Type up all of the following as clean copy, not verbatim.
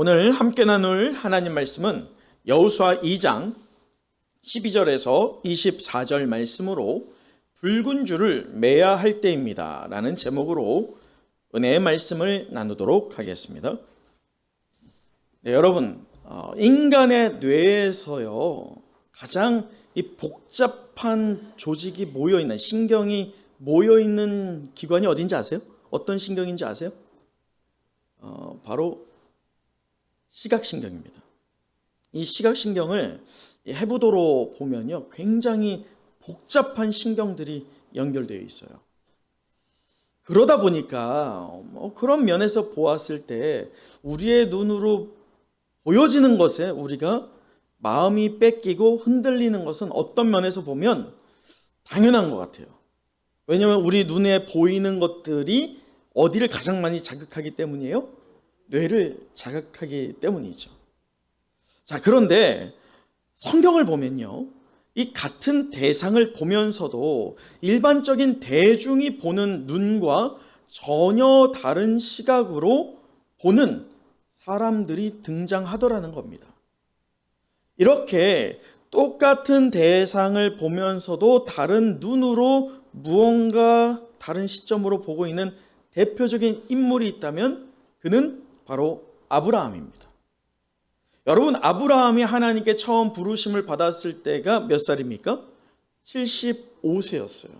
오늘 함께 나눌 하나님 말씀은 여호수아 2장 12절에서 24절 말씀으로 붉은 줄을 매야 할 때입니다 라는 제목으로 은혜의 말씀을 나누도록 하겠습니다. 네, 여러분, 인간의 뇌에서요 가장 이 복잡한 조직이 모여있는, 신경이 모여있는 기관이 어딘지 아세요? 어떤 신경인지 아세요? 바로 시각신경입니다. 이 시각신경을 해부도로 보면요 굉장히 복잡한 신경들이 연결되어 있어요. 그러다 보니까 그런 면에서 보았을 때 우리의 눈으로 보여지는 것에 우리가 마음이 뺏기고 흔들리는 것은 어떤 면에서 보면 당연한 것 같아요. 왜냐하면 우리 눈에 보이는 것들이 어디를 가장 많이 자극하기 때문이에요? 뇌를 자극하기 때문이죠. 자, 그런데 성경을 보면요, 이 같은 대상을 보면서도 일반적인 대중이 보는 눈과 전혀 다른 시각으로 보는 사람들이 등장하더라는 겁니다. 이렇게 똑같은 대상을 보면서도 다른 눈으로 무언가 다른 시점으로 보고 있는 대표적인 인물이 있다면 그는 바로 아브라함입니다. 여러분, 아브라함이 하나님께 처음 부르심을 받았을 때가 몇 살입니까? 75세였어요.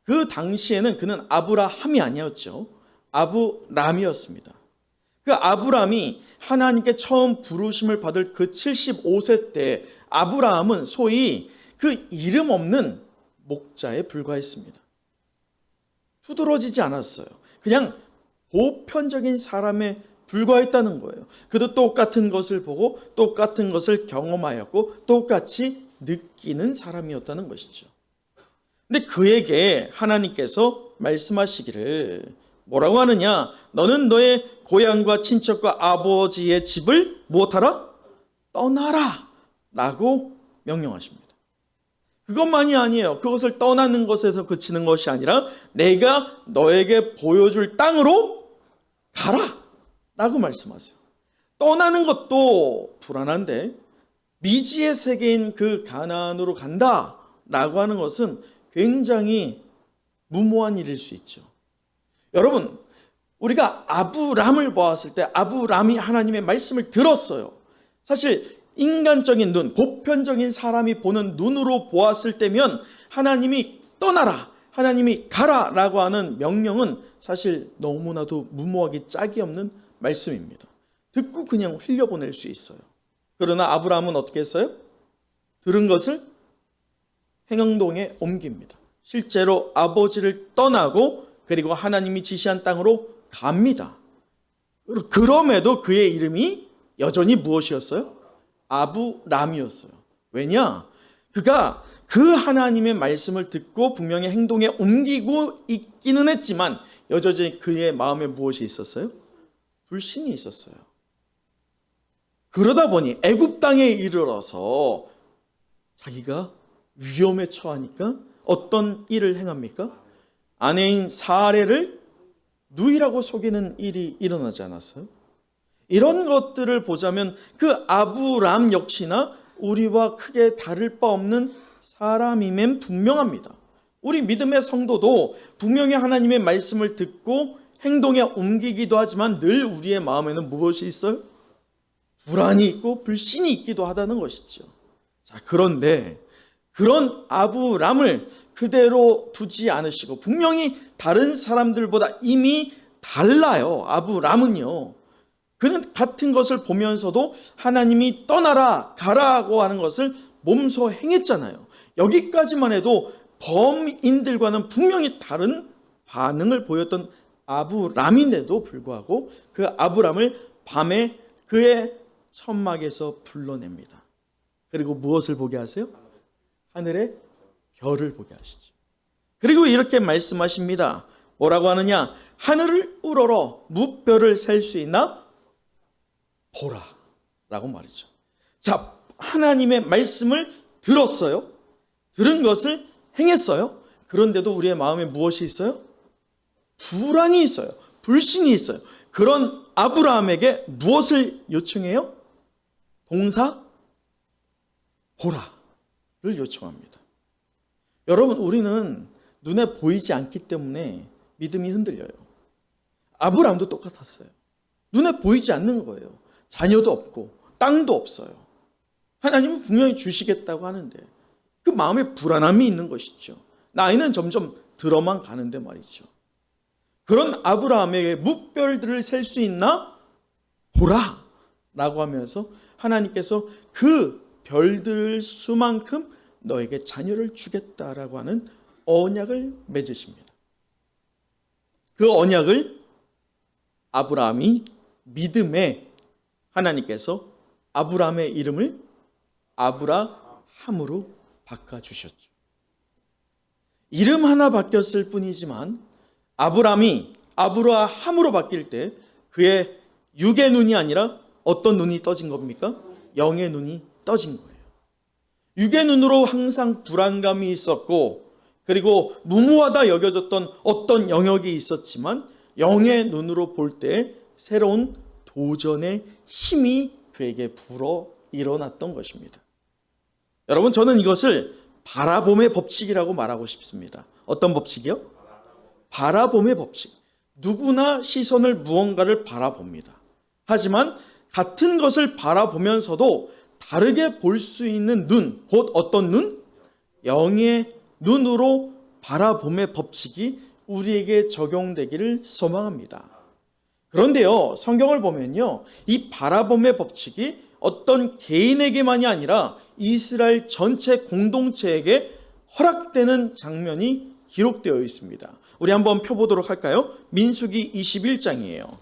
그 당시에는 그는 아브라함이 아니었죠. 아브람이었습니다. 그 아브람이 하나님께 처음 부르심을 받을 그 75세 때 아브라함은 소위 그 이름 없는 목자에 불과했습니다. 두드러지지 않았어요. 그냥 보편적인 사람에 불과했다는 거예요. 그도 똑같은 것을 보고 똑같은 것을 경험하였고 똑같이 느끼는 사람이었다는 것이죠. 근데 그에게 하나님께서 말씀하시기를 뭐라고 하느냐? 너는 너의 고향과 친척과 아버지의 집을 무엇하라? 떠나라 라고 명령하십니다. 그것만이 아니에요. 그것을 떠나는 것에서 그치는 것이 아니라 내가 너에게 보여줄 땅으로 가라 라고 말씀하세요. 떠나는 것도 불안한데 미지의 세계인 그 가나안으로 간다 라고 하는 것은 굉장히 무모한 일일 수 있죠. 여러분, 우리가 아브람을 보았을 때 아브람이 하나님의 말씀을 들었어요. 사실 인간적인 눈, 보편적인 사람이 보는 눈으로 보았을 때면 하나님이 떠나라, 하나님이 가라 라고 하는 명령은 사실 너무나도 무모하기 짝이 없는 말씀입니다. 듣고 그냥 흘려보낼 수 있어요. 그러나 아브라함은 어떻게 했어요? 들은 것을 행동에 옮깁니다. 실제로 아버지를 떠나고 그리고 하나님이 지시한 땅으로 갑니다. 그럼에도 그의 이름이 여전히 무엇이었어요? 아브람이었어요. 왜냐? 그가 그 하나님의 말씀을 듣고 분명히 행동에 옮기고 있기는 했지만 여전히 그의 마음에 무엇이 있었어요? 불신이 있었어요. 그러다 보니 애굽 땅에 이르러서 자기가 위험에 처하니까 어떤 일을 행합니까? 아내인 사레를 누이라고 속이는 일이 일어나지 않았어요? 이런 것들을 보자면 그 아브람 역시나 우리와 크게 다를 바 없는 사람임엔 분명합니다. 우리 믿음의 성도도 분명히 하나님의 말씀을 듣고 행동에 옮기기도 하지만 늘 우리의 마음에는 무엇이 있어요? 불안이 있고 불신이 있기도 하다는 것이죠. 자, 그런데 그런 아브람을 그대로 두지 않으시고 분명히 다른 사람들보다 이미 달라요. 아브람은요. 그는 같은 것을 보면서도 하나님이 떠나라 가라고 하는 것을 몸소 행했잖아요. 여기까지만 해도 범인들과는 분명히 다른 반응을 보였던 아브람인데도 불구하고 그 아브람을 밤에 그의 천막에서 불러냅니다. 그리고 무엇을 보게 하세요? 하늘의 별을 보게 하시죠. 그리고 이렇게 말씀하십니다. 뭐라고 하느냐? 하늘을 우러러 무별을 셀 수 있나? 보라 라고 말이죠. 자, 하나님의 말씀을 들었어요. 들은 것을 행했어요. 그런데도 우리의 마음에 무엇이 있어요? 불안이 있어요. 불신이 있어요. 그런 아브라함에게 무엇을 요청해요? 동사 보라를 요청합니다. 여러분, 우리는 눈에 보이지 않기 때문에 믿음이 흔들려요. 아브라함도 똑같았어요. 눈에 보이지 않는 거예요. 자녀도 없고 땅도 없어요. 하나님은 분명히 주시겠다고 하는데 그 마음에 불안함이 있는 것이죠. 나이는 점점 들어만 가는데 말이죠. 그런 아브라함에게 뭇별들을 셀 수 있나? 보라! 라고 하면서 하나님께서 그 별들 수만큼 너에게 자녀를 주겠다라고 하는 언약을 맺으십니다. 그 언약을 아브라함이 믿음에 하나님께서 아브라함의 이름을 아브라함으로 바꿔주셨죠. 이름 하나 바뀌었을 뿐이지만 아브라함이 아브라함으로 바뀔 때 그의 육의 눈이 아니라 어떤 눈이 떠진 겁니까? 영의 눈이 떠진 거예요. 육의 눈으로 항상 불안감이 있었고 그리고 무모하다 여겨졌던 어떤 영역이 있었지만 영의 눈으로 볼 때 새로운 도전의 힘이 그에게 불어 일어났던 것입니다. 여러분, 저는 이것을 바라봄의 법칙이라고 말하고 싶습니다. 어떤 법칙이요? 바라봄의 법칙. 누구나 시선을 무언가를 바라봅니다. 하지만 같은 것을 바라보면서도 다르게 볼 수 있는 눈, 곧 어떤 눈? 영의 눈으로 바라봄의 법칙이 우리에게 적용되기를 소망합니다. 그런데요, 성경을 보면요, 이 바라봄의 법칙이 어떤 개인에게만이 아니라 이스라엘 전체 공동체에게 허락되는 장면이 기록되어 있습니다. 우리 한번 펴보도록 할까요? 민수기 21장이에요.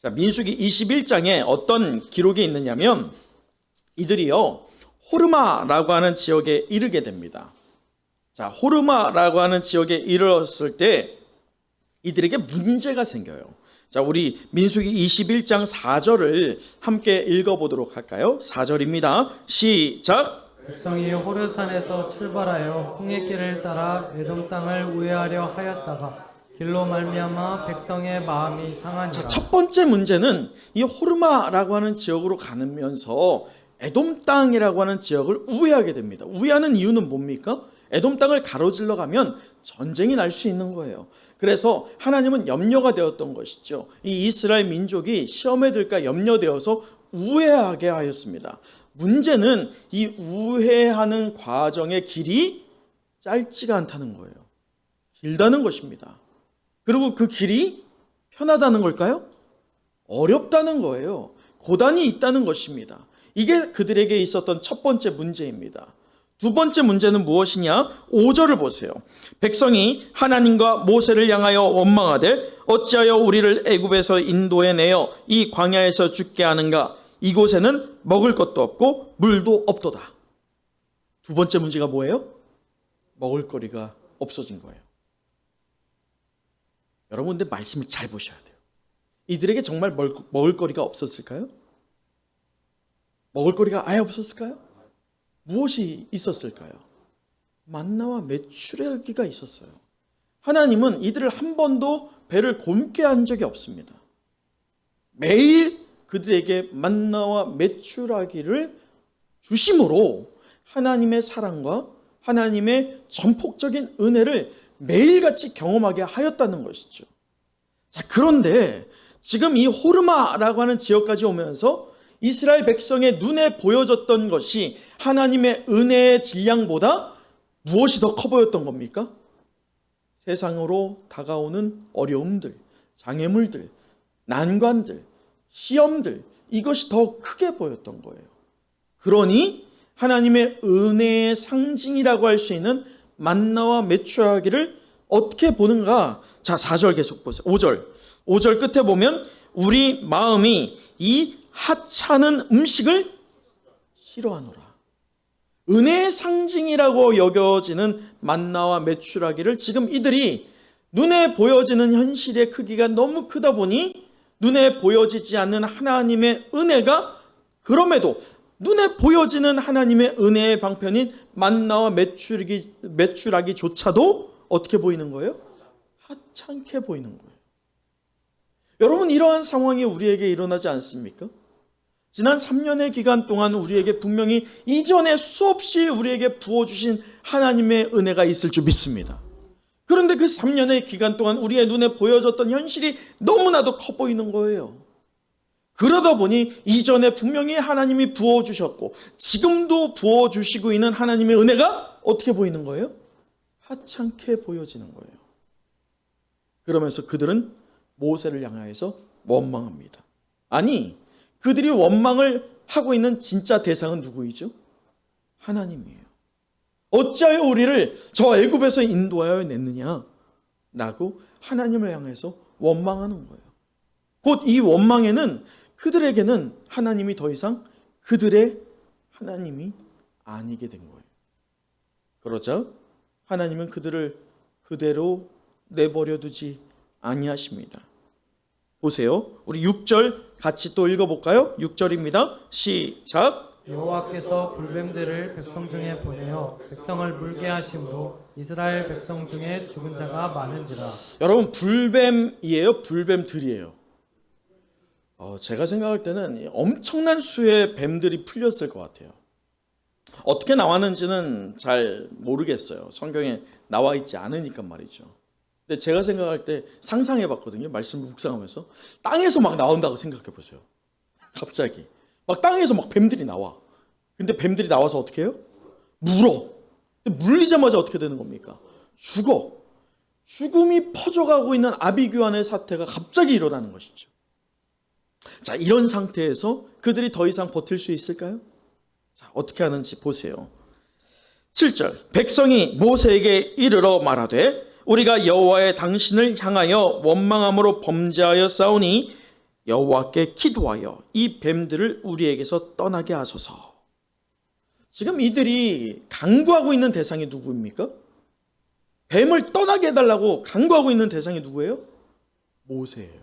자, 민수기 21장에 어떤 기록이 있느냐면 이들이요, 호르마라고 하는 지역에 이르게 됩니다. 자, 호르마라고 하는 지역에 이르렀을 때 이들에게 문제가 생겨요. 자, 우리 민수기 21장 4절을 함께 읽어보도록 할까요? 4절입니다. 시작! 백성이 호르산에서 출발하여 홍해 길을 따라 에돔 땅을 우회하려 하였다가 길로 말미암아 백성의 마음이 상하니라. 자, 첫 번째 문제는 이 호르마라고 하는 지역으로 가면서 에돔 땅이라고 하는 지역을 우회하게 됩니다. 우회하는 이유는 뭡니까? 에돔 땅을 가로질러 가면 전쟁이 날 수 있는 거예요. 그래서 하나님은 염려가 되었던 것이죠. 이 이스라엘 민족이 시험에 들까 염려되어서 우회하게 하였습니다. 문제는 이 우회하는 과정의 길이 짧지가 않다는 거예요. 길다는 것입니다. 그리고 그 길이 편하다는 걸까요? 어렵다는 거예요. 고단이 있다는 것입니다. 이게 그들에게 있었던 첫 번째 문제입니다. 두 번째 문제는 무엇이냐? 5절을 보세요. 백성이 하나님과 모세를 향하여 원망하되 어찌하여 우리를 애굽에서 인도해 내어 이 광야에서 죽게 하는가? 이곳에는 먹을 것도 없고 물도 없도다. 두 번째 문제가 뭐예요? 먹을거리가 없어진 거예요. 여러분, 근데 말씀을 잘 보셔야 돼요. 이들에게 정말 먹을거리가 없었을까요? 먹을거리가 아예 없었을까요? 무엇이 있었을까요? 만나와 메추라기가 있었어요. 하나님은 이들을 한 번도 배를 곪게 한 적이 없습니다. 매일 그들에게 만나와 메추라기를 주심으로 하나님의 사랑과 하나님의 전폭적인 은혜를 매일같이 경험하게 하였다는 것이죠. 자, 그런데 지금 이 호르마라고 하는 지역까지 오면서 이스라엘 백성의 눈에 보여졌던 것이 하나님의 은혜의 질량보다 무엇이 더 커 보였던 겁니까? 세상으로 다가오는 어려움들, 장애물들, 난관들, 시험들, 이것이 더 크게 보였던 거예요. 그러니 하나님의 은혜의 상징이라고 할 수 있는 만나와 메추라기를 어떻게 보는가? 자, 4절 계속 보세요. 5절 끝에 보면 우리 마음이 이 하찮은 음식을 싫어하노라. 은혜의 상징이라고 여겨지는 만나와 메추라기를 지금 이들이 눈에 보여지는 현실의 크기가 너무 크다 보니 눈에 보여지지 않는 하나님의 은혜가 그럼에도 눈에 보여지는 하나님의 은혜의 방편인 만나와 메추라기조차도 어떻게 보이는 거예요? 하찮게 보이는 거예요. 여러분, 이러한 상황이 우리에게 일어나지 않습니까? 지난 3년의 기간 동안 우리에게 분명히 이전에 수없이 우리에게 부어주신 하나님의 은혜가 있을 줄 믿습니다. 그런데 그 3년의 기간 동안 우리의 눈에 보여졌던 현실이 너무나도 커 보이는 거예요. 그러다 보니 이전에 분명히 하나님이 부어주셨고 지금도 부어주시고 있는 하나님의 은혜가 어떻게 보이는 거예요? 하찮게 보여지는 거예요. 그러면서 그들은 모세를 향하여서 원망합니다. 아니, 그들이 원망을 하고 있는 진짜 대상은 누구이죠? 하나님이에요. 어찌하여 우리를 저 애굽에서 인도하여 냈느냐? 라고 하나님을 향해서 원망하는 거예요. 곧 이 원망에는 그들에게는 하나님이 더 이상 그들의 하나님이 아니게 된 거예요. 그러자 하나님은 그들을 그대로 내버려 두지 아니하십니다. 보세요. 우리 6절 같이 또 읽어볼까요? 6절입니다. 시작. 여호와께서 불뱀들을 백성 중에 보내어 백성을 물게 하심으로 이스라엘 백성 중에 죽은 자가 많은지라. 여러분, 불뱀이에요? 불뱀들이에요? 제가 생각할 때는 엄청난 수의 뱀들이 풀렸을 것 같아요. 어떻게 나왔는지는 잘 모르겠어요. 성경에 나와 있지 않으니까 말이죠. 근데 제가 생각할 때 상상해 봤거든요. 말씀을 묵상하면서. 땅에서 막 나온다고 생각해 보세요. 갑자기. 막 땅에서 막 뱀들이 나와. 근데 뱀들이 나와서 어떻게 해요? 물어. 근데 물리자마자 어떻게 되는 겁니까? 죽어. 죽음이 퍼져가고 있는 아비규환의 사태가 갑자기 일어나는 것이죠. 자, 이런 상태에서 그들이 더 이상 버틸 수 있을까요? 자, 어떻게 하는지 보세요. 7절. 백성이 모세에게 이르러 말하되 우리가 여호와의 당신을 향하여 원망함으로 범죄하여 싸우니 여호와께 기도하여 이 뱀들을 우리에게서 떠나게 하소서. 지금 이들이 간구하고 있는 대상이 누구입니까? 뱀을 떠나게 해달라고 간구하고 있는 대상이 누구예요? 모세예요.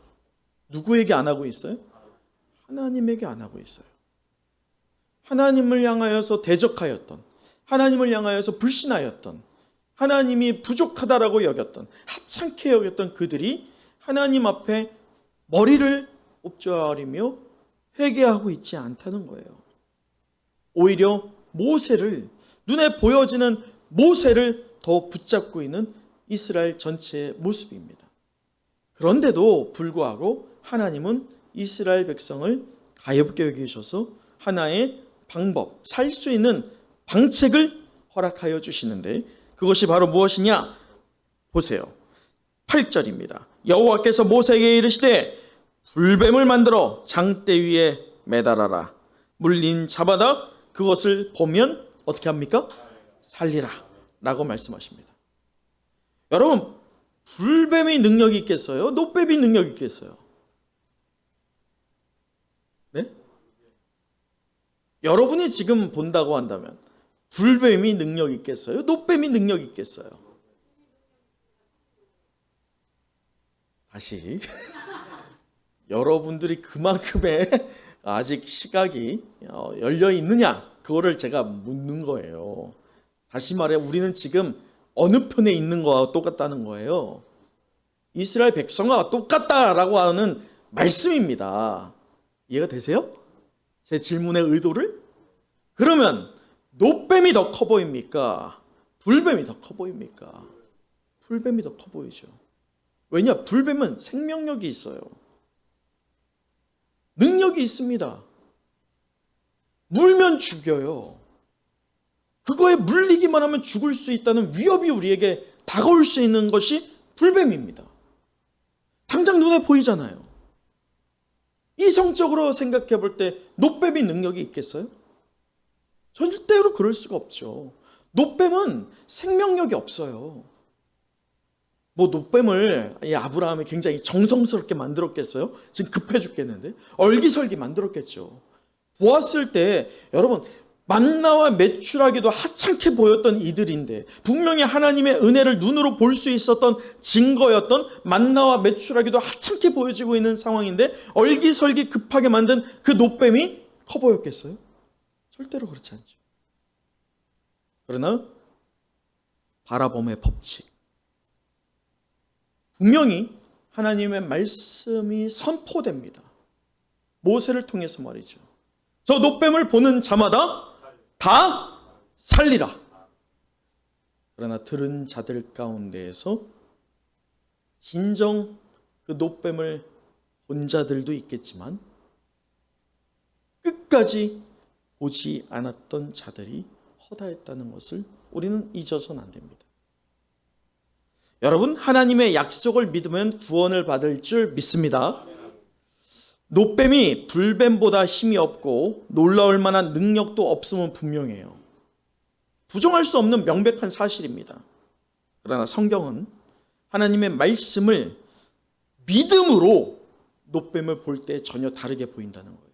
누구에게 안 하고 있어요? 하나님에게 안 하고 있어요. 하나님을 향하여서 대적하였던, 하나님을 향하여서 불신하였던, 하나님이 부족하다라고 여겼던, 하찮게 여겼던 그들이 하나님 앞에 머리를 옵조아리며 회개하고 있지 않다는 거예요. 오히려 모세를, 눈에 보여지는 모세를 더 붙잡고 있는 이스라엘 전체의 모습입니다. 그런데도 불구하고 하나님은 이스라엘 백성을 가엾게 여기셔서 하나의 방법, 살 수 있는 방책을 허락하여 주시는데 그것이 바로 무엇이냐? 보세요. 8절입니다. 여호와께서 모세에게 이르시되 불뱀을 만들어 장대 위에 매달아라. 물린 자마다 그것을 보면 어떻게 합니까? 살리라 라고 말씀하십니다. 여러분, 불뱀이 능력이 있겠어요? 노뱀이 능력이 있겠어요? 네? 여러분이 지금 본다고 한다면 불뱀이 능력이 있겠어요? 노뱀이 능력이 있겠어요? 다시 여러분들이 그만큼의 아직 시각이 열려 있느냐? 그거를 제가 묻는 거예요. 다시 말해 우리는 지금 어느 편에 있는 거와 똑같다는 거예요. 이스라엘 백성과 똑같다라고 하는 말씀입니다. 이해가 되세요? 제 질문의 의도를? 그러면 노뱀이 더 커 보입니까? 불뱀이 더 커 보입니까? 불뱀이 더 커 보이죠. 왜냐? 불뱀은 생명력이 있어요. 능력이 있습니다. 물면 죽여요. 그거에 물리기만 하면 죽을 수 있다는 위협이 우리에게 다가올 수 있는 것이 불뱀입니다. 당장 눈에 보이잖아요. 이성적으로 생각해 볼 때 노뱀이 능력이 있겠어요? 절대로 그럴 수가 없죠. 노뱀은 생명력이 없어요. 뭐 노뱀을 아브라함이 굉장히 정성스럽게 만들었겠어요? 지금 급해 죽겠는데 얼기설기 만들었겠죠. 보았을 때 여러분 만나와 메추라기도 하찮게 보였던 이들인데 분명히 하나님의 은혜를 눈으로 볼 수 있었던 증거였던 만나와 메추라기도 하찮게 보여지고 있는 상황인데 얼기설기 급하게 만든 그 노뱀이 커 보였겠어요? 절대로 그렇지 않죠. 그러나 바라봄의 법칙, 분명히 하나님의 말씀이 선포됩니다. 모세를 통해서 말이죠. 저 놋뱀을 보는 자마다 다 살리라. 그러나 들은 자들 가운데에서 진정 그 놋뱀을 본 자들도 있겠지만 끝까지 보지 않았던 자들이 허다했다는 것을 우리는 잊어서는 안 됩니다. 여러분, 하나님의 약속을 믿으면 구원을 받을 줄 믿습니다. 놋뱀이 불뱀보다 힘이 없고 놀라울 만한 능력도 없음은 분명해요. 부정할 수 없는 명백한 사실입니다. 그러나 성경은 하나님의 말씀을 믿음으로 놋뱀을 볼 때 전혀 다르게 보인다는 거예요.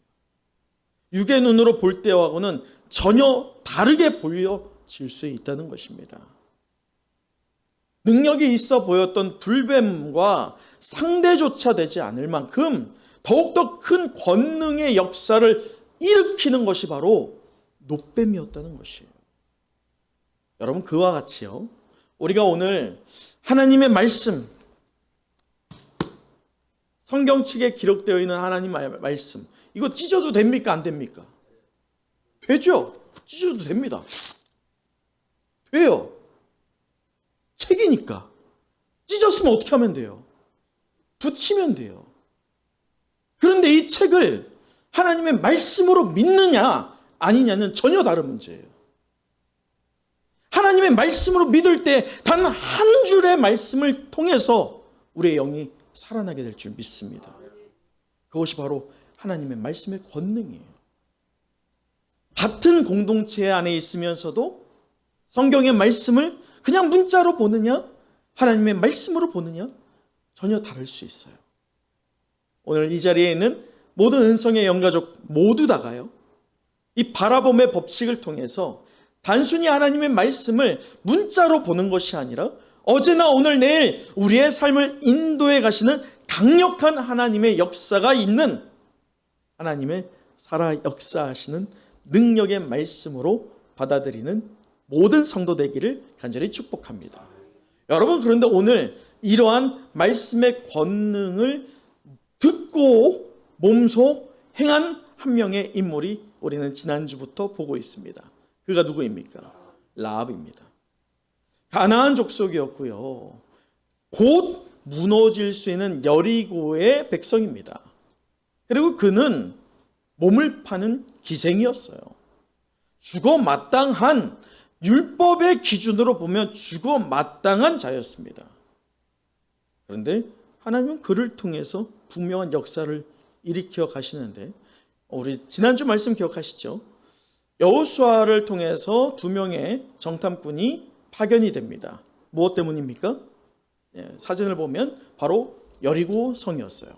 육의 눈으로 볼 때하고는 전혀 다르게 보여질 수 있다는 것입니다. 능력이 있어 보였던 불뱀과 상대조차 되지 않을 만큼 더욱더 큰 권능의 역사를 일으키는 것이 바로 놋뱀이었다는 것이에요. 여러분, 그와 같이요, 우리가 오늘 하나님의 말씀, 성경책에 기록되어 있는 하나님의 말씀, 이거 찢어도 됩니까? 안 됩니까? 되죠? 찢어도 됩니다. 돼요. 책이니까. 찢었으면 어떻게 하면 돼요? 붙이면 돼요. 그런데 이 책을 하나님의 말씀으로 믿느냐 아니냐는 전혀 다른 문제예요. 하나님의 말씀으로 믿을 때 단 한 줄의 말씀을 통해서 우리의 영이 살아나게 될 줄 믿습니다. 그것이 바로 하나님의 말씀의 권능이에요. 같은 공동체 안에 있으면서도 성경의 말씀을 그냥 문자로 보느냐, 하나님의 말씀으로 보느냐, 전혀 다를 수 있어요. 오늘 이 자리에 있는 모든 은성의 영가족 모두 다가요, 이 바라봄의 법칙을 통해서 단순히 하나님의 말씀을 문자로 보는 것이 아니라 어제나 오늘 내일 우리의 삶을 인도해 가시는 강력한 하나님의 역사가 있는, 하나님의 살아 역사하시는 능력의 말씀으로 받아들이는 모든 성도 되기를 간절히 축복합니다. 여러분, 그런데 오늘 이러한 말씀의 권능을 듣고 몸소 행한 한 명의 인물이 우리는 지난주부터 보고 있습니다. 그가 누구입니까? 라합입니다. 가나안 족속이었고요, 곧 무너질 수 있는 여리고의 백성입니다. 그리고 그는 몸을 파는 기생이었어요. 죽어 마땅한, 율법의 기준으로 보면 죽어 마땅한 자였습니다. 그런데 하나님은 그를 통해서 분명한 역사를 일으켜 가시는데, 우리 지난주 말씀 기억하시죠? 여호수아를 통해서 2명의 정탐꾼이 파견이 됩니다. 무엇 때문입니까? 사진을 보면 바로 여리고 성이었어요.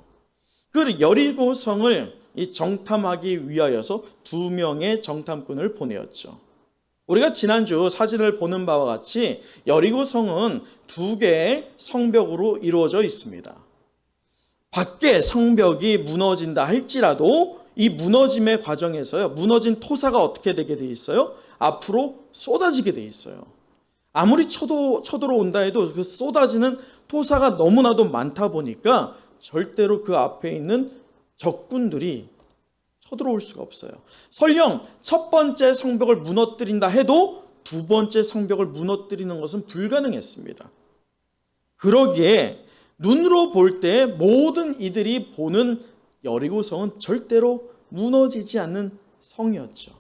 그 여리고 성을 정탐하기 위하여서 2명의 정탐꾼을 보내었죠. 우리가 지난주 사진을 보는 바와 같이 여리고 성은 2개의 성벽으로 이루어져 있습니다. 밖에 성벽이 무너진다 할지라도 이 무너짐의 과정에서요, 무너진 토사가 어떻게 되게 돼 있어요? 앞으로 쏟아지게 돼 있어요. 아무리 쳐들어온다 해도 그 쏟아지는 토사가 너무나도 많다 보니까 절대로 그 앞에 있는 적군들이 쳐들어올 수가 없어요. 설령 첫 번째 성벽을 무너뜨린다 해도 두 번째 성벽을 무너뜨리는 것은 불가능했습니다. 그러기에 눈으로 볼 때 모든 이들이 보는 여리고성은 절대로 무너지지 않는 성이었죠.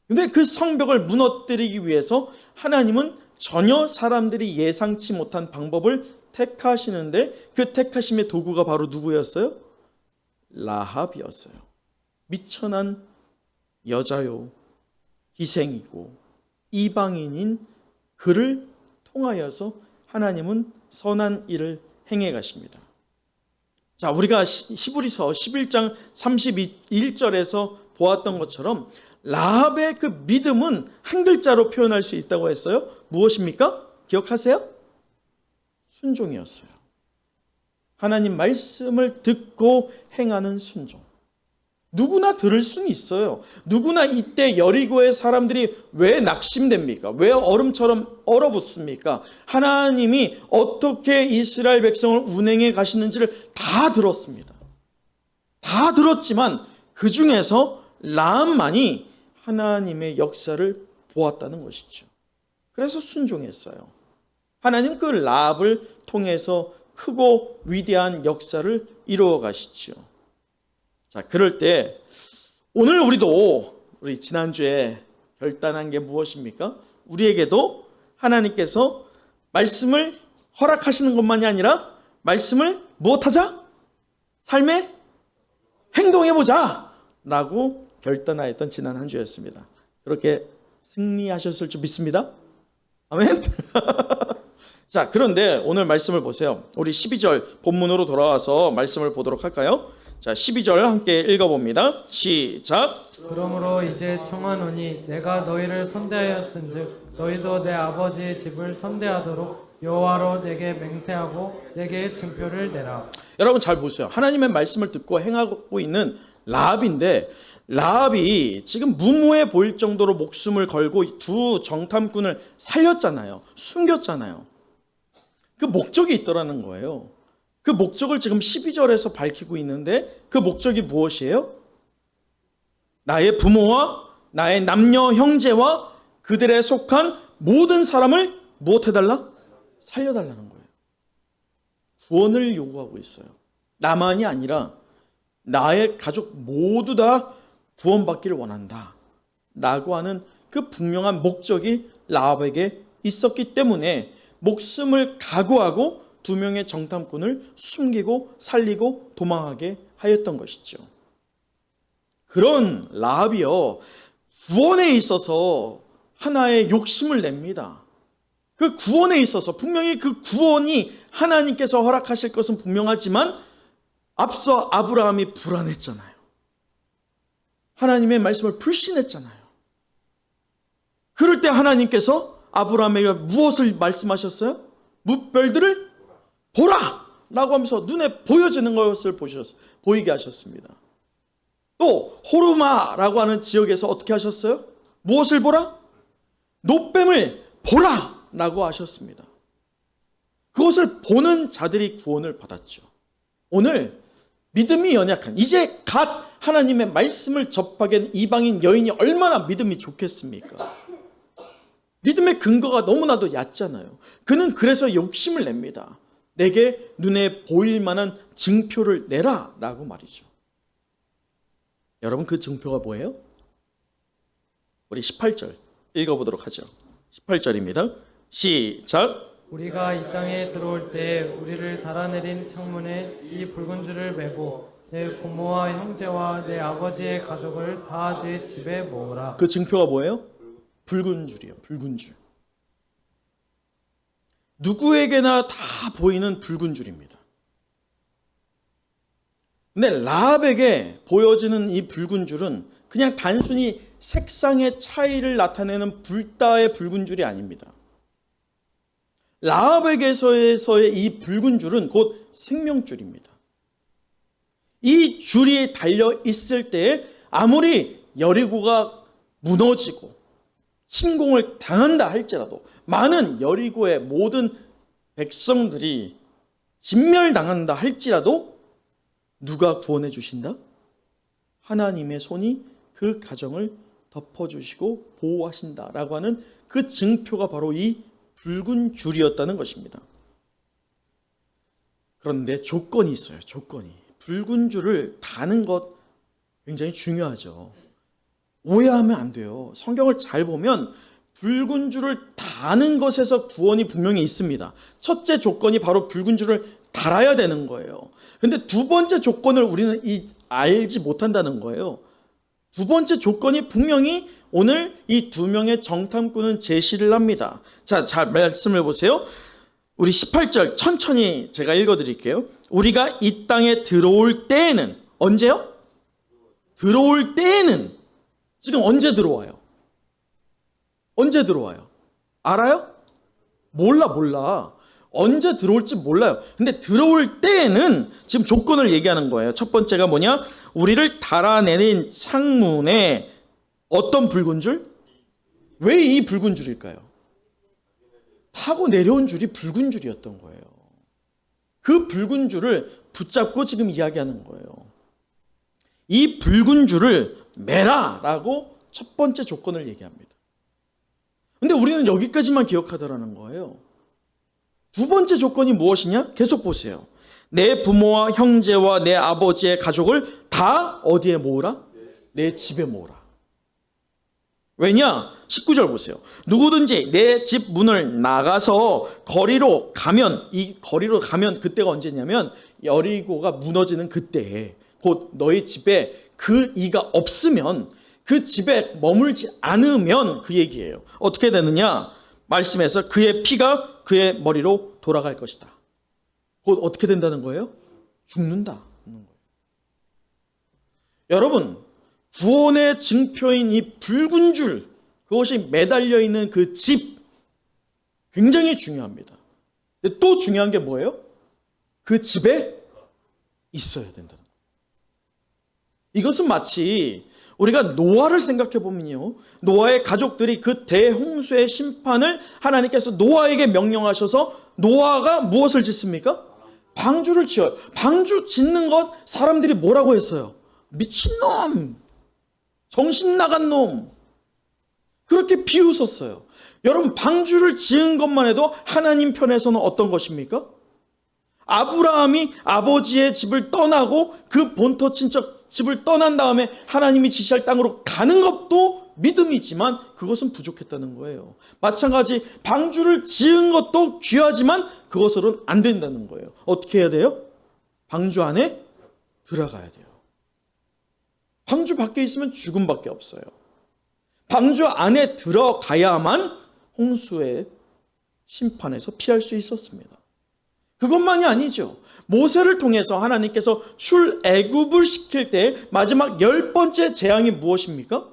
근데 그 성벽을 무너뜨리기 위해서 하나님은 전혀 사람들이 예상치 못한 방법을 택하시는데, 그 택하심의 도구가 바로 누구였어요? 라합이었어요. 미천한 여자요, 희생이고 이방인인 그를 통하여서 하나님은 선한 일을 행해 가십니다. 자, 우리가 히브리서 11장 31절에서 보았던 것처럼 라합의 그 믿음은 한 글자로 표현할 수 있다고 했어요. 무엇입니까? 기억하세요? 순종이었어요. 하나님 말씀을 듣고 행하는 순종. 누구나 들을 수는 있어요. 누구나 이때 여리고의 사람들이 왜 낙심됩니까? 왜 얼음처럼 얼어붙습니까? 하나님이 어떻게 이스라엘 백성을 운행해 가시는지를 다 들었습니다. 다 들었지만 그 중에서 라합만이 하나님의 역사를 보았다는 것이죠. 그래서 순종했어요. 하나님 그 라합을 통해서 크고 위대한 역사를 이루어 가시죠. 자, 그럴 때 오늘 우리 지난주에 결단한 게 무엇입니까? 우리에게도 하나님께서 말씀을 허락하시는 것만이 아니라 말씀을 무엇하자? 삶에 행동해보자 라고 결단하였던 지난 한 주였습니다. 그렇게 승리하셨을 줄 믿습니다. 아멘. 자, 그런데 오늘 말씀을 보세요. 우리 12절 본문으로 돌아와서 말씀을 보도록 할까요? 자, 12절 함께 읽어봅니다. 시작. 그러므로 이제 청하노니 내가 너희를 선대하였은즉 너희도 내 아버지의 집을 선대하도록 여호와로 내게 맹세하고 내게 증표를 내라. 여러분 잘 보세요. 하나님의 말씀을 듣고 행하고 있는 라합인데, 라합이 지금 무모해 보일 정도로 목숨을 걸고 두 정탐꾼을 살렸잖아요. 숨겼잖아요. 그 목적이 있더라는 거예요. 그 목적을 지금 12절에서 밝히고 있는데 그 목적이 무엇이에요? 나의 부모와 나의 남녀 형제와 그들에 속한 모든 사람을 무엇해달라? 살려달라는 거예요. 구원을 요구하고 있어요. 나만이 아니라 나의 가족 모두 다 구원받기를 원한다 라고 하는 그 분명한 목적이 라합에게 있었기 때문에 목숨을 각오하고 두 명의 정탐꾼을 숨기고 살리고 도망하게 하였던 것이죠. 그런 라합이요, 구원에 있어서 하나의 욕심을 냅니다. 그 구원에 있어서 분명히 그 구원이 하나님께서 허락하실 것은 분명하지만 앞서 아브라함이 불안했잖아요. 하나님의 말씀을 불신했잖아요. 그럴 때 하나님께서 아브라함에게 무엇을 말씀하셨어요? 무별들을 보라! 라고 하면서 눈에 보여지는 것을 보이게 하셨습니다. 또 호르마라고 하는 지역에서 어떻게 하셨어요? 무엇을 보라? 노뱀을 보라! 라고 하셨습니다. 그것을 보는 자들이 구원을 받았죠. 오늘 믿음이 연약한, 이제 갓 하나님의 말씀을 접하게 된 이방인 여인이 얼마나 믿음이 좋겠습니까? 믿음의 근거가 너무나도 얕잖아요. 그는 그래서 욕심을 냅니다. 내게 눈에 보일 만한 증표를 내라 라고 말이죠. 여러분, 그 증표가 뭐예요? 우리 18절 읽어보도록 하죠. 18절입니다. 시작. 우리가 이 땅에 들어올 때 우리를 달아내린 창문에 이 붉은 줄을 매고 내 부모와 형제와 내 아버지의 가족을 다 내 집에 모으라. 그 증표가 뭐예요? 붉은 줄이에요. 붉은 줄. 누구에게나 다 보이는 붉은 줄입니다. 근데 라합에게 보여지는 이 붉은 줄은 그냥 단순히 색상의 차이를 나타내는 불다의 붉은 줄이 아닙니다. 라합에게서의 이 붉은 줄은 곧 생명줄입니다. 이 줄이 달려 있을 때 아무리 여리고가 무너지고 침공을 당한다 할지라도, 많은 여리고의 모든 백성들이 진멸당한다 할지라도 누가 구원해 주신다? 하나님의 손이 그 가정을 덮어주시고 보호하신다라고 하는 그 증표가 바로 이 붉은 줄이었다는 것입니다. 그런데 조건이 있어요. 조건이. 붉은 줄을 다는 것 굉장히 중요하죠. 오해하면 안 돼요. 성경을 잘 보면 붉은 줄을 다는 것에서 구원이 분명히 있습니다. 첫째 조건이 바로 붉은 줄을 달아야 되는 거예요. 근데 두 번째 조건을 우리는 알지 못한다는 거예요. 두 번째 조건이 분명히 오늘 이 두 명의 정탐꾼은 제시를 합니다. 자, 잘 말씀을 보세요. 우리 18절 천천히 제가 읽어드릴게요. 우리가 이 땅에 들어올 때에는, 언제요? 들어올 때에는, 지금 언제 들어와요? 언제 들어와요? 알아요? 몰라. 언제 들어올지 몰라요. 근데 들어올 때에는 지금 조건을 얘기하는 거예요. 첫 번째가 뭐냐? 우리를 달아내는 창문에 어떤 붉은 줄? 왜 이 붉은 줄일까요? 타고 내려온 줄이 붉은 줄이었던 거예요. 그 붉은 줄을 붙잡고 지금 이야기하는 거예요. 이 붉은 줄을 매라라고 첫 번째 조건을 얘기합니다. 근데 우리는 여기까지만 기억하더라는 거예요. 두 번째 조건이 무엇이냐? 계속 보세요. 내 부모와 형제와 내 아버지의 가족을 다 어디에 모으라? 내 집에 모으라. 왜냐? 19절 보세요. 누구든지 내 집 문을 나가서 거리로 가면, 이 거리로 가면 그때가 언제냐면 여리고가 무너지는 그때에, 곧 너희 집에 그 이가 없으면, 그 집에 머물지 않으면 그 얘기예요. 어떻게 되느냐? 말씀에서 그의 피가 그의 머리로 돌아갈 것이다. 곧 어떻게 된다는 거예요? 죽는다. 여러분, 구원의 증표인 이 붉은 줄, 그것이 매달려 있는 그 집, 굉장히 중요합니다. 근데 또 중요한 게 뭐예요? 그 집에 있어야 된다는 거예요. 이것은 마치 우리가 노아를 생각해 보면요, 노아의 가족들이 그 대홍수의 심판을 하나님께서 노아에게 명령하셔서 노아가 무엇을 짓습니까? 방주를 지어요. 방주 짓는 것 사람들이 뭐라고 했어요? 미친놈, 정신 나간 놈, 그렇게 비웃었어요. 여러분, 방주를 지은 것만 해도 하나님 편에서는 어떤 것입니까? 아브라함이 아버지의 집을 떠나고 그 본토 친척 집을 떠난 다음에 하나님이 지시할 땅으로 가는 것도 믿음이지만 그것은 부족했다는 거예요. 마찬가지 방주를 지은 것도 귀하지만 그것으로는 안 된다는 거예요. 어떻게 해야 돼요? 방주 안에 들어가야 돼요. 방주 밖에 있으면 죽음밖에 없어요. 방주 안에 들어가야만 홍수의 심판에서 피할 수 있었습니다. 그것만이 아니죠. 모세를 통해서 하나님께서 출애굽을 시킬 때 마지막 10번째 재앙이 무엇입니까?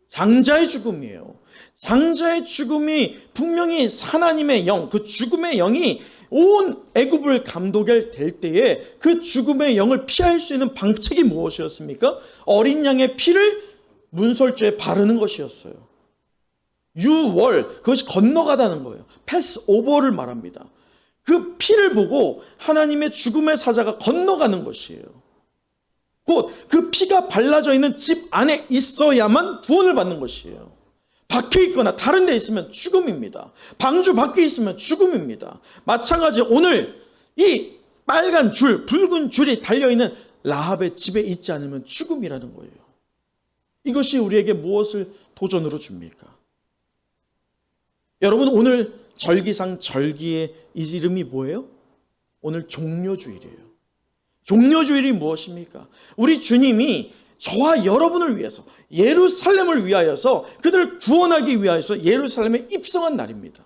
장자의 죽음이에요. 장자의 죽음이 분명히 하나님의 영, 그 죽음의 영이 온 애굽을 감독할 때에 그 죽음의 영을 피할 수 있는 방책이 무엇이었습니까? 어린 양의 피를 문설주에 바르는 것이었어요. 유월, 그것이 건너가다는 거예요. 패스오버를 말합니다. 그 피를 보고 하나님의 죽음의 사자가 건너가는 것이에요. 곧 그 피가 발라져 있는 집 안에 있어야만 구원을 받는 것이에요. 밖에 있거나 다른 데 있으면 죽음입니다. 방주 밖에 있으면 죽음입니다. 마찬가지 오늘 이 빨간 줄, 붉은 줄이 달려있는 라합의 집에 있지 않으면 죽음이라는 거예요. 이것이 우리에게 무엇을 도전으로 줍니까? 여러분, 오늘 절기상 절기의 이름이 뭐예요? 오늘 종려주일이에요. 종려주일이 무엇입니까? 우리 주님이 저와 여러분을 위해서, 예루살렘을 위하여서, 그들을 구원하기 위하여서 예루살렘에 입성한 날입니다.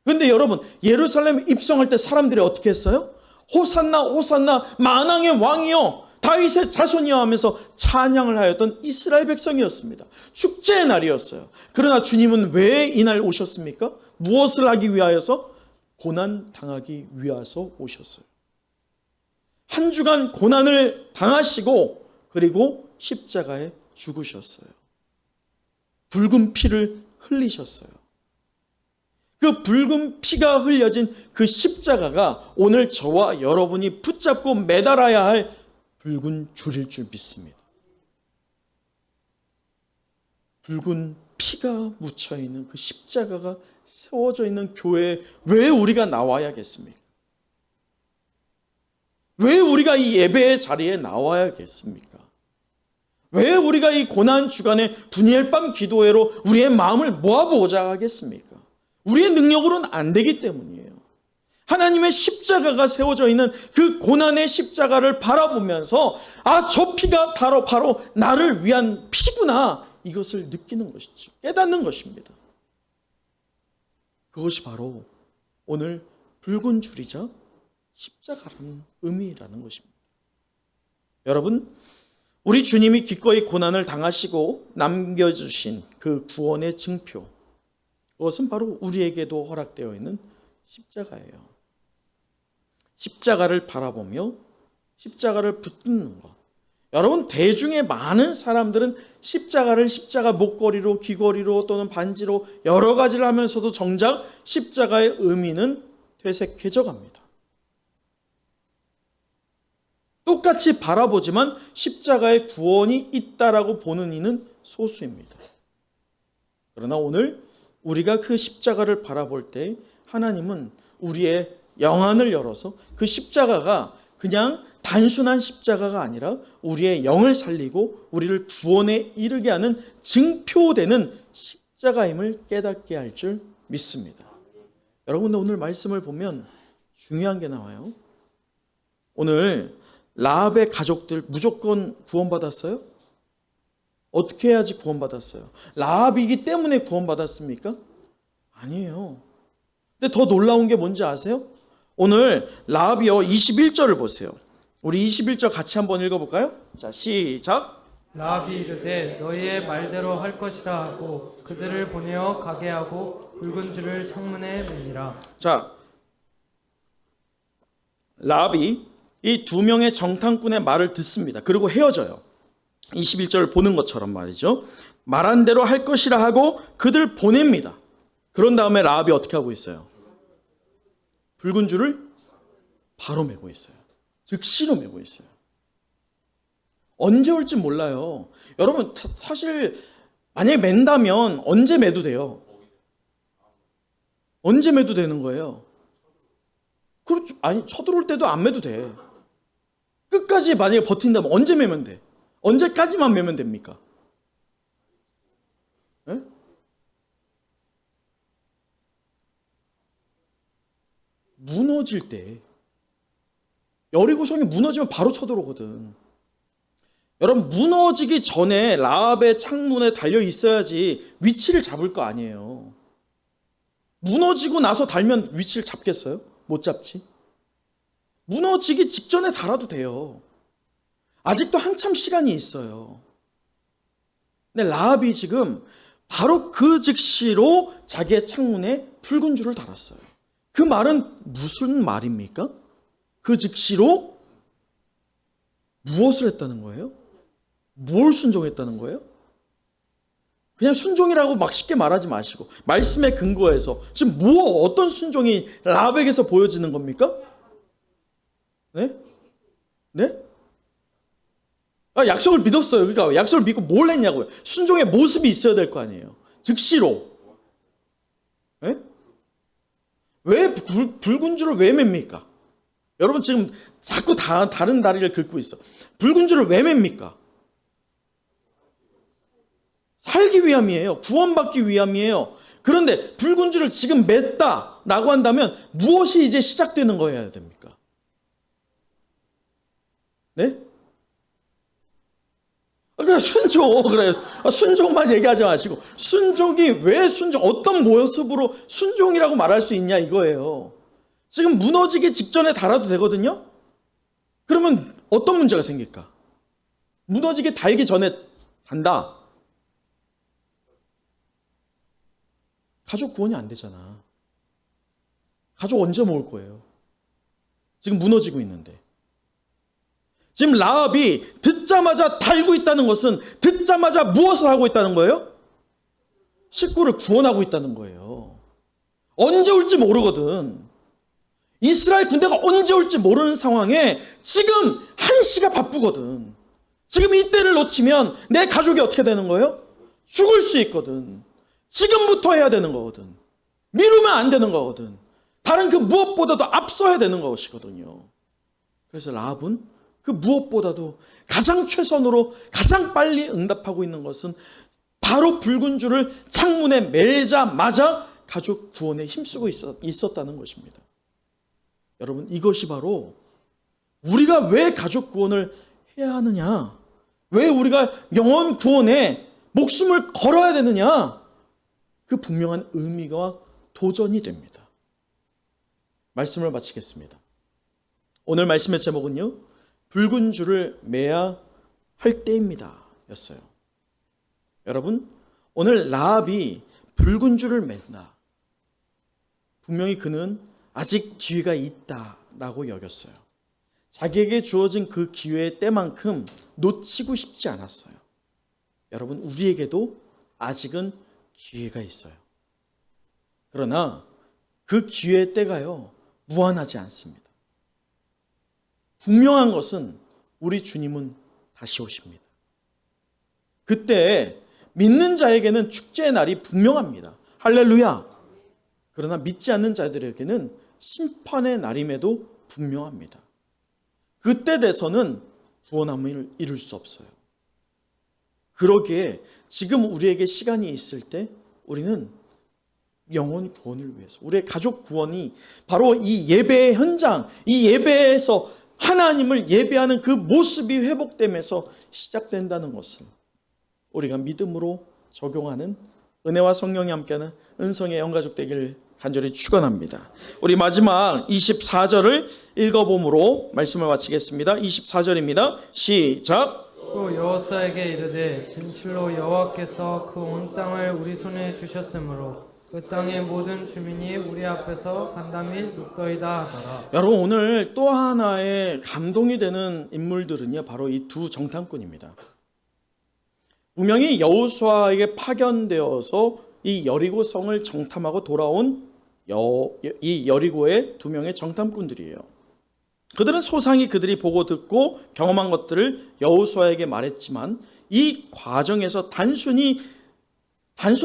그런데 여러분, 예루살렘에 입성할 때 사람들이 어떻게 했어요? 호산나 호산나 만왕의 왕이여 다윗의 자손이여 하면서 찬양을 하였던 이스라엘 백성이었습니다. 축제의 날이었어요. 그러나 주님은 왜 이날 오셨습니까? 무엇을 하기 위하여서? 고난 당하기 위해서 오셨어요. 한 주간 고난을 당하시고 그리고 십자가에 죽으셨어요. 붉은 피를 흘리셨어요. 그 붉은 피가 흘려진 그 십자가가 오늘 저와 여러분이 붙잡고 매달아야 할 붉은 줄일 줄 믿습니다. 붉은 피가 묻혀있는 그 십자가가 세워져 있는 교회에 왜 우리가 나와야겠습니까? 왜 우리가 이 예배의 자리에 나와야겠습니까? 왜 우리가 이 고난 주간에 분이엘 밤 기도회로 우리의 마음을 모아보자 하겠습니까? 우리의 능력으로는 안 되기 때문이에요. 하나님의 십자가가 세워져 있는 그 고난의 십자가를 바라보면서 저 피가 바로 나를 위한 피구나, 이것을 느끼는 것이죠. 깨닫는 것입니다. 그것이 바로 오늘 붉은 줄이자 십자가라는 의미라는 것입니다. 여러분, 우리 주님이 기꺼이 고난을 당하시고 남겨주신 그 구원의 증표, 그것은 바로 우리에게도 허락되어 있는 십자가예요. 십자가를 바라보며 십자가를 붙드는 것. 여러분, 대중의 많은 사람들은 십자가 목걸이로, 귀걸이로 또는 반지로 여러 가지를 하면서도 정작 십자가의 의미는 퇴색해져 갑니다. 똑같이 바라보지만 십자가의 구원이 있다라고 보는 이는 소수입니다. 그러나 오늘 우리가 그 십자가를 바라볼 때 하나님은 우리의 영안을 열어서 그 십자가가 그냥 단순한 십자가가 아니라 우리의 영을 살리고 우리를 구원에 이르게 하는 증표되는 십자가임을 깨닫게 할 줄 믿습니다. 여러분, 오늘 말씀을 보면 중요한 게 나와요. 오늘 라합의 가족들 무조건 구원받았어요? 어떻게 해야지 구원받았어요? 라합이기 때문에 구원받았습니까? 아니에요. 근데 더 놀라운 게 뭔지 아세요? 오늘 라합이요 21절을 보세요. 우리 21절 같이 한번 읽어볼까요? 자, 시작. 라합이 이르되 너희의 말대로 할 것이라 하고 그들을 보내어 가게 하고 붉은 줄을 창문에 매니라. 자, 라합이 이 두 명의 정탐꾼의 말을 듣습니다. 그리고 헤어져요. 21절을 보는 것처럼 말이죠. 말한 대로 할 것이라 하고 그들 보냅니다. 그런 다음에 라합이 어떻게 하고 있어요? 붉은 줄을 바로 메고 있어요. 즉시로 메고 있어요. 언제 올지 몰라요. 여러분, 사실 만약에 맨다면 언제 매도 돼요? 언제 매도 되는 거예요? 그렇죠. 아니, 쳐들어올 때도 안 매도 돼. 끝까지 만약에 버틴다면 언제 매면 돼? 언제까지만 매면 됩니까? 네? 무너질 때, 여리고성이 무너지면 바로 쳐들어오거든. 여러분, 무너지기 전에 라합의 창문에 달려 있어야지 위치를 잡을 거 아니에요. 무너지고 나서 달면 위치를 잡겠어요? 못 잡지. 무너지기 직전에 달아도 돼요. 아직도 한참 시간이 있어요. 근데 라합이 지금 바로 그 즉시로 자기의 창문에 붉은 줄을 달았어요. 그 말은 무슨 말입니까? 그 즉시로 무엇을 했다는 거예요? 뭘 순종했다는 거예요? 그냥 순종이라고 막 쉽게 말하지 마시고 말씀에 근거해서 지금 어떤 순종이 라합에게서 보여지는 겁니까? 네? 네? 약속을 믿었어요. 그러니까 약속을 믿고 뭘 했냐고요. 순종의 모습이 있어야 될 거 아니에요. 즉시로. 네? 왜 붉은 줄을 왜 맵니까? 여러분 지금 자꾸 다른 다리를 긁고 있어. 붉은 줄을 왜 맵니까? 살기 위함이에요. 구원받기 위함이에요. 그런데 붉은 줄을 지금 맸다라고 한다면 무엇이 이제 시작되는 거여야 됩니까? 네? 그래, 순종. 그래. 순종만 얘기하지 마시고 순종이 왜 어떤 모습으로 순종이라고 말할 수 있냐 이거예요. 지금 무너지기 직전에 달아도 되거든요. 그러면 어떤 문제가 생길까? 무너지기 달기 전에 단다. 가족 구원이 안 되잖아. 가족 언제 모을 거예요? 지금 무너지고 있는데. 지금 라합이 듣자마자 달고 있다는 것은 듣자마자 무엇을 하고 있다는 거예요? 식구를 구원하고 있다는 거예요. 언제 올지 모르거든. 이스라엘 군대가 언제 올지 모르는 상황에 지금 한시가 바쁘거든. 지금 이때를 놓치면 내 가족이 어떻게 되는 거예요? 죽을 수 있거든. 지금부터 해야 되는 거거든. 미루면 안 되는 거거든. 다른 그 무엇보다도 앞서야 되는 것이거든요. 그래서 라합은 그 무엇보다도 가장 최선으로 가장 빨리 응답하고 있는 것은 바로 붉은 줄을 창문에 매자마자 가족 구원에 힘쓰고 있었다는 것입니다. 여러분, 이것이 바로 우리가 왜 가족 구원을 해야 하느냐, 왜 우리가 영혼 구원에 목숨을 걸어야 되느냐, 그 분명한 의미가 도전이 됩니다. 말씀을 마치겠습니다. 오늘 말씀의 제목은요, 붉은 줄을 매야 할 때입니다 였어요. 여러분, 오늘 라합이 붉은 줄을 맨다. 분명히 그는 아직 기회가 있다 때라고 여겼어요. 자기에게 주어진 그 기회의 때만큼 놓치고 싶지 않았어요. 여러분, 우리에게도 아직은 기회가 있어요. 그러나 그 기회의 때가요, 무한하지 않습니다. 분명한 것은 우리 주님은 다시 오십니다. 그때 믿는 자에게는 축제의 날이 분명합니다. 할렐루야. 그러나 믿지 않는 자들에게는 심판의 날임에도 분명합니다. 그때 돼서는 구원함을 이룰 수 없어요. 그러기에 지금 우리에게 시간이 있을 때 우리는 영혼 구원을 위해서, 우리의 가족 구원이 바로 이 예배의 현장, 이 예배에서 하나님을 예배하는 그 모습이 회복되면서 시작된다는 것을 우리가 믿음으로 적용하는 은혜와 성령이 함께하는 은성의 영가족 되기를 간절히 축원합니다. 우리 마지막 24절을 읽어봄으로 말씀을 마치겠습니다. 24절입니다. 시작. 또 여호사에게 이르되 진실로 여호와께서 그 온 땅을 우리 손에 주셨으므로 그 땅의 모든 주민이 우리 앞에서 간담이 눕더이다 하더라. 여러분, 오늘 또 하나의 감동이 되는 인물들은요, 바로 이 두 정탐꾼입니다. 분명히 여호수아에게 파견되어서 이 여리고 성을 정탐하고 돌아온 이 여리고의 두 명의 정탐꾼들이에요. 그들은 소상히 그들이 보고 듣고 경험한 것들을 여호수아에게 말했지만 이 과정에서 단순한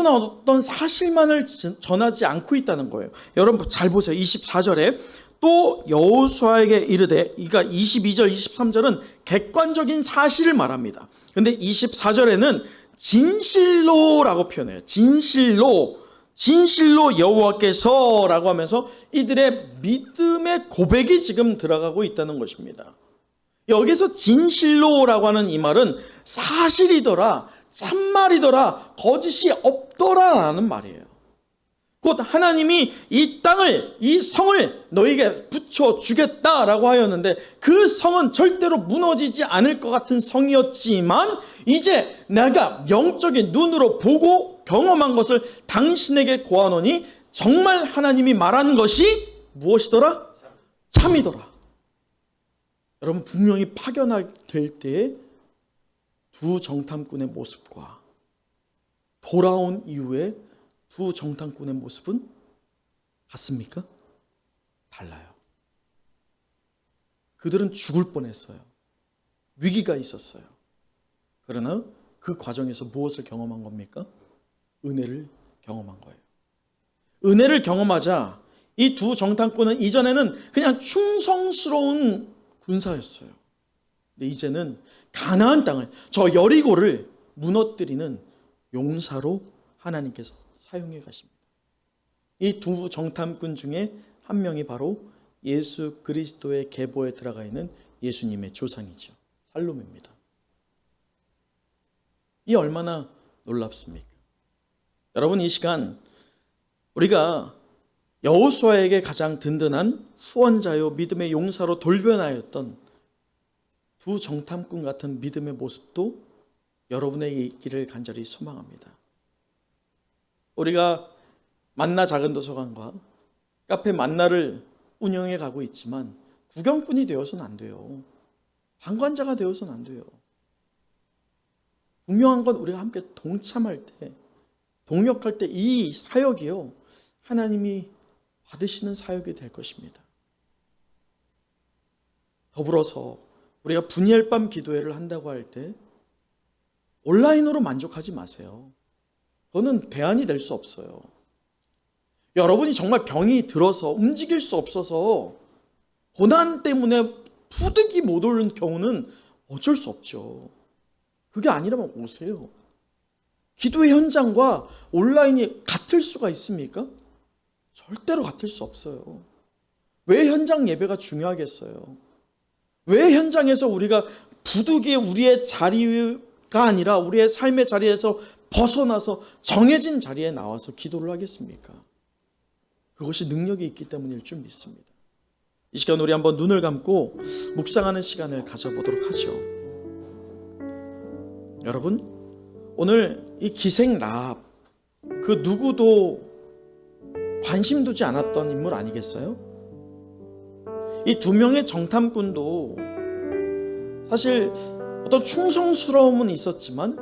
어떤 사실만을 전하지 않고 있다는 거예요. 여러분 잘 보세요. 24절에 또 여호수아에게 이르되, 그러니까 22절, 23절은 객관적인 사실을 말합니다. 그런데 24절에는 진실로라고 표현해요. 진실로 여호와께서라고 하면서 이들의 믿음의 고백이 지금 들어가고 있다는 것입니다. 여기서 진실로라고 하는 이 말은 사실이더라, 참말이더라, 거짓이 없더라라는 말이에요. 곧 하나님이 이 땅을, 이 성을 너에게 붙여주겠다라고 하였는데 그 성은 절대로 무너지지 않을 것 같은 성이었지만 이제 내가 영적인 눈으로 보고 경험한 것을 당신에게 고하노니 정말 하나님이 말한 것이 무엇이더라? 참이더라. 여러분, 분명히 파견될 때에 두 정탐꾼의 모습과 돌아온 이후에 두 정탐꾼의 모습은 같습니까? 달라요. 그들은 죽을 뻔했어요. 위기가 있었어요. 그러나 그 과정에서 무엇을 경험한 겁니까? 은혜를 경험한 거예요. 은혜를 경험하자 이 두 정탐꾼은 이전에는 그냥 충성스러운 군사였어요. 근데 이제는 가나안 땅을, 저 여리고를 무너뜨리는 용사로 하나님께서 사용해 가십니다. 이 두 정탐꾼 중에 한 명이 바로 예수 그리스도의 계보에 들어가 있는 예수님의 조상이죠. 살롬입니다. 이 얼마나 놀랍습니까? 여러분, 이 시간 우리가 여호수아에게 가장 든든한 후원자요 믿음의 용사로 돌변하였던 두 정탐꾼 같은 믿음의 모습도 여러분에게 있기를 간절히 소망합니다. 우리가 만나 작은 도서관과 카페 만나를 운영해 가고 있지만 구경꾼이 되어서는 안 돼요. 방관자가 되어서는 안 돼요. 분명한 건 우리가 함께 동참할 때, 동역할 때 이 사역이요, 하나님이 받으시는 사역이 될 것입니다. 더불어서 우리가 분이엘 밤 기도회를 한다고 할 때 온라인으로 만족하지 마세요. 그거는 배안이 될 수 없어요. 여러분이 정말 병이 들어서 움직일 수 없어서 고난 때문에 부득이 못 오는 경우는 어쩔 수 없죠. 그게 아니라면 오세요. 기도의 현장과 온라인이 같을 수가 있습니까? 절대로 같을 수 없어요. 왜 현장 예배가 중요하겠어요? 왜 현장에서 우리가 부득이 우리의 자리가 아니라 우리의 삶의 자리에서 벗어나서 정해진 자리에 나와서 기도를 하겠습니까? 그것이 능력이 있기 때문일 줄 믿습니다. 이 시간 우리 한번 눈을 감고 묵상하는 시간을 가져보도록 하죠. 여러분, 오늘 이 기생 라합, 그 누구도 관심 두지 않았던 인물 아니겠어요? 이 두 명의 정탐꾼도 사실 어떤 충성스러움은 있었지만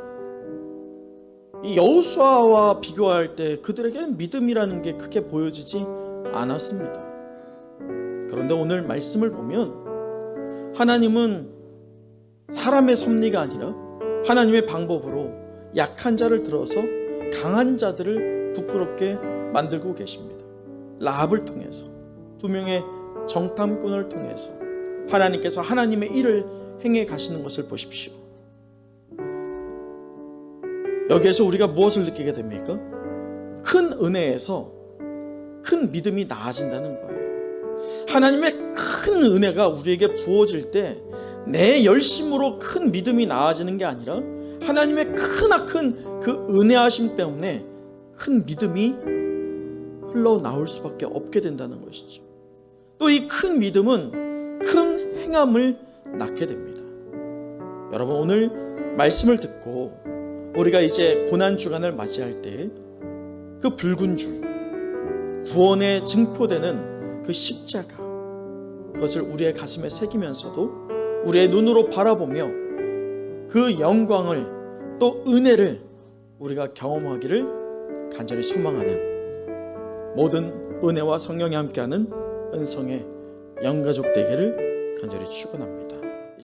이 여호수아와 비교할 때 그들에게는 믿음이라는 게 크게 보여지지 않았습니다. 그런데 오늘 말씀을 보면 하나님은 사람의 섭리가 아니라 하나님의 방법으로 약한 자를 들어서 강한 자들을 부끄럽게 만들고 계십니다. 라합을 통해서, 두 명의 정탐꾼을 통해서 하나님께서 하나님의 일을 행해 가시는 것을 보십시오. 여기에서 우리가 무엇을 느끼게 됩니까? 큰 은혜에서 큰 믿음이 나아진다는 거예요. 하나님의 큰 은혜가 우리에게 부어질 때 내 열심으로 큰 믿음이 나아지는 게 아니라 하나님의 크나큰 그 은혜하심 때문에 큰 믿음이 흘러나올 수밖에 없게 된다는 것이죠. 또 이 큰 믿음은 큰 행함을 낳게 됩니다. 여러분, 오늘 말씀을 듣고 우리가 이제 고난주간을 맞이할 때 그 붉은 줄, 구원의 증표되는 그 십자가, 그것을 우리의 가슴에 새기면서도 우리의 눈으로 바라보며 그 영광을 또 은혜를 우리가 경험하기를 간절히 소망하는 모든 은혜와 성령이 함께하는 은성의 영가족 되기를 간절히 축원합니다.